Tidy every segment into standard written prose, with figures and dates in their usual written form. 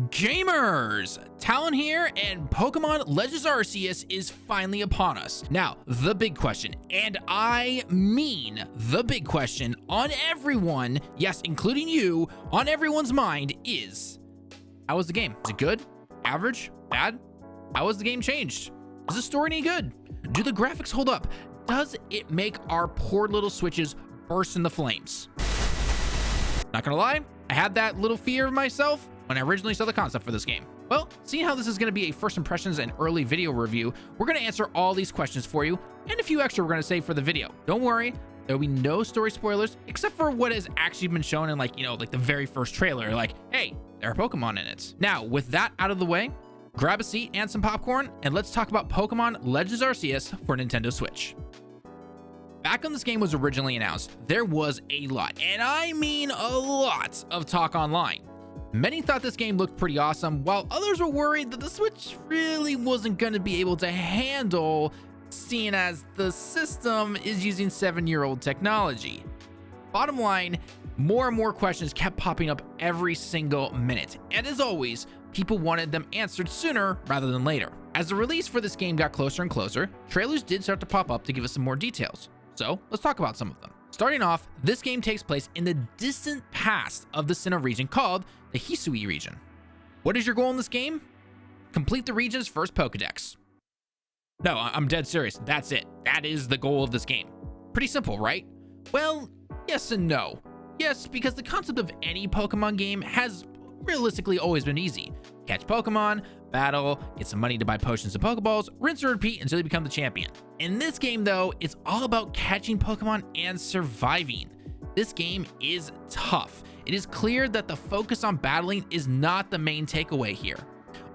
Gamers! Tallen here, and Pokemon Legends Arceus is finally upon us. Now, the big question, and I mean the big question on everyone, yes, including you, on everyone's mind is, how was the game? Is it good? Average? Bad? How has the game changed? Is the story any good? Do the graphics hold up? Does it make our poor little Switches burst in the flames? Not gonna lie, I had that little fear of myself when I originally saw the concept for this game. Well, seeing how this is going to be a first impressions and early video review, we're going to answer all these questions for you and a few extra we're going to save for the video. Don't worry, there will be no story spoilers except for what has actually been shown in like the very first trailer, like, hey, there are Pokemon in it. Now, with that out of the way, grab a seat and some popcorn and let's talk about Pokemon Legends Arceus for Nintendo Switch. Back when this game was originally announced, there was a lot, and I mean a lot, of talk online. Many thought this game looked pretty awesome, while others were worried that the Switch really wasn't going to be able to handle, seeing as the system is using 7-year-old technology. Bottom line, more and more questions kept popping up every single minute, and as always, people wanted them answered sooner rather than later. As the release for this game got closer and closer, trailers did start to pop up to give us some more details. So let's talk about some of them. Starting off, this game takes place in the distant past of the Sinnoh region called the Hisui region. What is your goal in this game? Complete the region's first Pokedex. No, I'm dead serious. That's it. That is the goal of this game. Pretty simple, right? Well, yes and no. Yes, because the concept of any Pokemon game has realistically always been easy. Catch Pokemon, battle, get some money to buy potions and Pokeballs, rinse and repeat until you become the champion. In this game though, it's all about catching Pokemon and surviving. This game is tough. It is clear that the focus on battling is not the main takeaway here.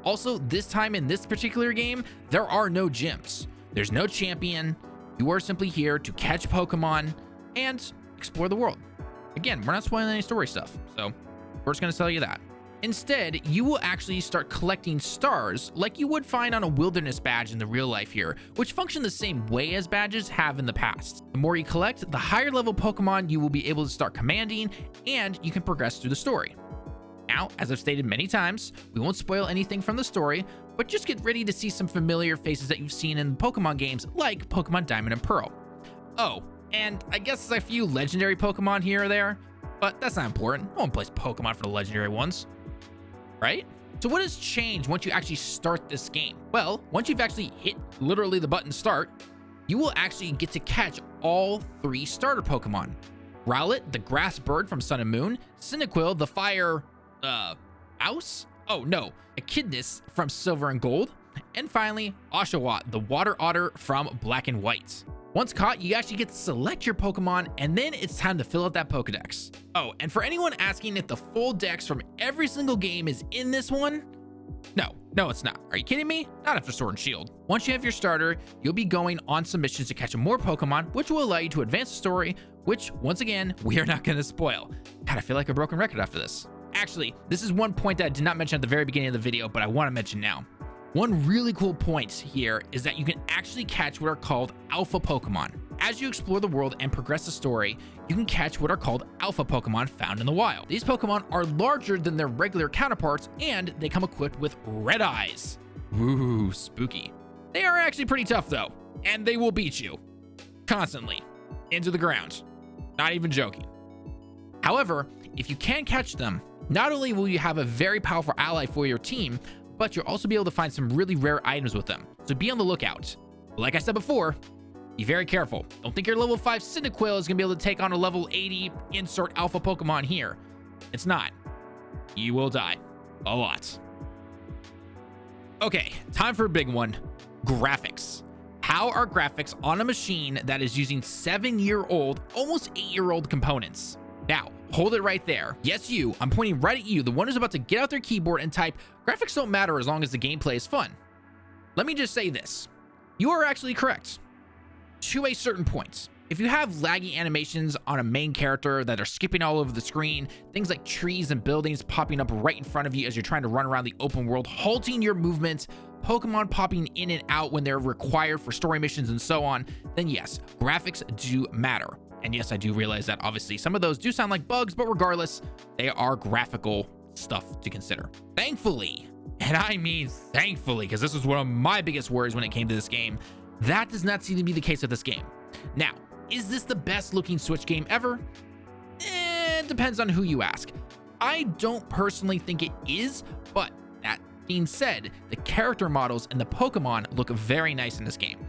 Also, this time in this particular game, there are no gyms. There's no champion. You are simply here to catch Pokemon and explore the world. Again, we're not spoiling any story stuff, so we're just gonna tell you that. Instead, you will actually start collecting stars like you would find on a wilderness badge in the real life here, which function the same way as badges have in the past. The more you collect, the higher level Pokemon you will be able to start commanding, and you can progress through the story. Now, as I've stated many times, we won't spoil anything from the story, but just get ready to see some familiar faces that you've seen in Pokemon games like Pokemon Diamond and Pearl. Oh, and I guess a few legendary Pokemon here or there, but that's not important. No one plays Pokemon for the legendary ones, right? So what has changed once you actually start this game? Well, once you've actually hit literally the button start, you will actually get to catch all 3 starter Pokemon. Rowlet, the grass bird from Sun and Moon, Cyndaquil, the fire, mouse? Oh no, Echidnas from Silver and Gold, and finally, Oshawott, the water otter from Black and White. Once caught, you actually get to select your Pokemon, and then it's time to fill out that Pokedex. Oh, and for anyone asking if the full dex from every single game is in this one, no, it's not. Are you kidding me? Not after Sword and Shield. Once you have your starter, you'll be going on some missions to catch more Pokemon, which will allow you to advance the story, which, once again, we are not going to spoil. God, I feel like a broken record after this. Actually, this is one point that I did not mention at the very beginning of the video, but I want to mention now. One really cool point here is that you can actually catch what are called alpha Pokemon. As you explore the world and progress the story, you can catch what are called alpha Pokemon found in the wild. These Pokemon are larger than their regular counterparts, and they come equipped with red eyes. Ooh, spooky. They are actually pretty tough though, and they will beat you constantly into the ground. Not even joking. However, if you can catch them, not only will you have a very powerful ally for your team, but you'll also be able to find some really rare items with them, so be on the lookout. But like I said before, be very careful. Don't think your level 5 Cyndaquil is going to be able to take on a level 80 insert alpha Pokemon here. It's not. You will die. A lot. Okay, time for a big one. Graphics. How are graphics on a machine that is using 7-year-old, almost 8-year-old components? Now, hold it right there. Yes, you. I'm pointing right at you, the one who's about to get out their keyboard and type, graphics don't matter as long as the gameplay is fun. Let me just say this. You are actually correct. To a certain point. If you have laggy animations on a main character that are skipping all over the screen, things like trees and buildings popping up right in front of you as you're trying to run around the open world, halting your movement, Pokemon popping in and out when they're required for story missions and so on, then yes, graphics do matter. And yes, I do realize that obviously some of those do sound like bugs, but regardless, they are graphical stuff to consider. Thankfully, and I mean thankfully, because this was one of my biggest worries when it came to this game, that does not seem to be the case with this game. Now, is this the best looking Switch game ever? It depends on who you ask. I don't personally think it is, but that being said, the character models and the Pokemon look very nice in this game.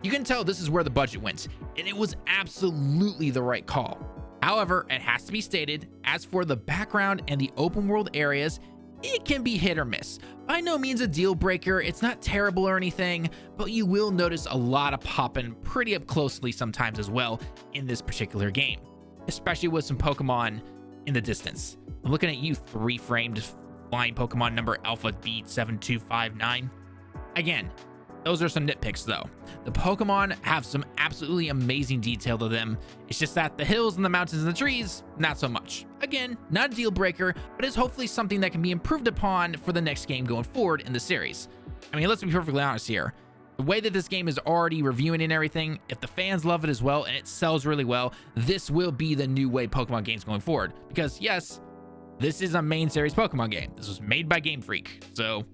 You can tell this is where the budget went, and it was absolutely the right call. However, it has to be stated, as for the background and the open world areas, it can be hit or miss. By no means a deal breaker, it's not terrible or anything, but you will notice a lot of popping pretty up closely sometimes as well in this particular game, especially with some Pokemon in the distance. I'm looking at you, 3-framed flying Pokemon number Alpha B7259. Again, those are some nitpicks though. The Pokemon have some absolutely amazing detail to them. It's just that the hills and the mountains and the trees, not so much. Again, not a deal breaker, but is hopefully something that can be improved upon for the next game going forward in the series. I mean, let's be perfectly honest here. The way that this game is already reviewing and everything, if the fans love it as well and it sells really well, this will be the new way Pokemon games going forward. Because yes, this is a main series Pokemon game. This was made by Game Freak, so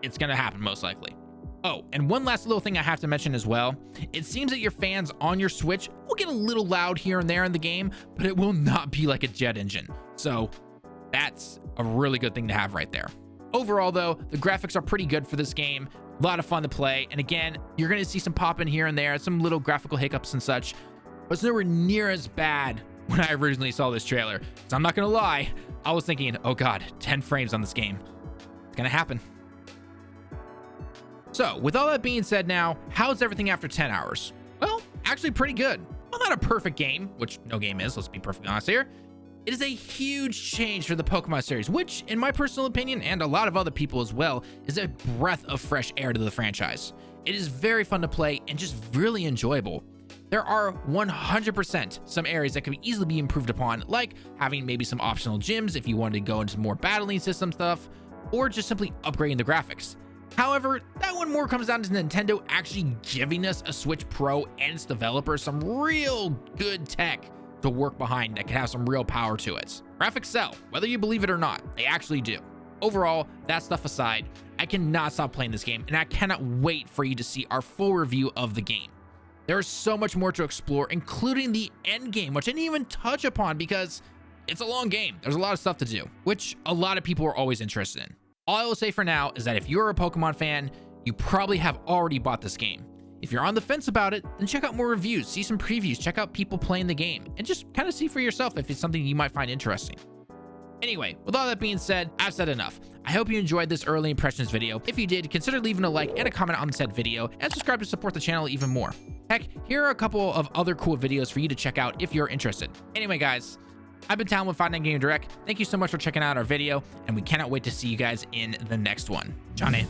it's gonna happen most likely. Oh, and one last little thing I have to mention as well. It seems that your fans on your Switch will get a little loud here and there in the game, but it will not be like a jet engine. So that's a really good thing to have right there. Overall though, the graphics are pretty good for this game. A lot of fun to play. And again, you're going to see some pop in here and there, some little graphical hiccups and such, but it's nowhere near as bad when I originally saw this trailer. So I'm not going to lie, I was thinking, oh God, 10 frames on this game. It's going to happen. So with all that being said now, how's everything after 10 hours? Well, actually pretty good. Well, not a perfect game, which no game is, let's be perfectly honest here. It is a huge change for the Pokemon series, which in my personal opinion, and a lot of other people as well, is a breath of fresh air to the franchise. It is very fun to play and just really enjoyable. There are 100% some areas that could easily be improved upon, like having maybe some optional gyms if you wanted to go into more battling system stuff, or just simply upgrading the graphics. However, that one more comes down to Nintendo actually giving us a Switch Pro and its developers some real good tech to work behind that can have some real power to it. Graphics sell, whether you believe it or not, they actually do. Overall, that stuff aside, I cannot stop playing this game, and I cannot wait for you to see our full review of the game. There is so much more to explore, including the end game, which I didn't even touch upon because it's a long game. There's a lot of stuff to do, which a lot of people are always interested in. All I will say for now is that if you're a Pokemon fan, you probably have already bought this game. If you're on the fence about it, then check out more reviews, see some previews, check out people playing the game, and just kind of see for yourself if it's something you might find interesting. Anyway, with all that being said, I've said enough. I hope you enjoyed this early impressions video. If you did, consider leaving a like and a comment on said video, and subscribe to support the channel even more. Heck, here are a couple of other cool videos for you to check out if you're interested. Anyway, guys, I've been Tallen with 59 Game Direct. Thank you so much for checking out our video, and we cannot wait to see you guys in the next one. Johnny.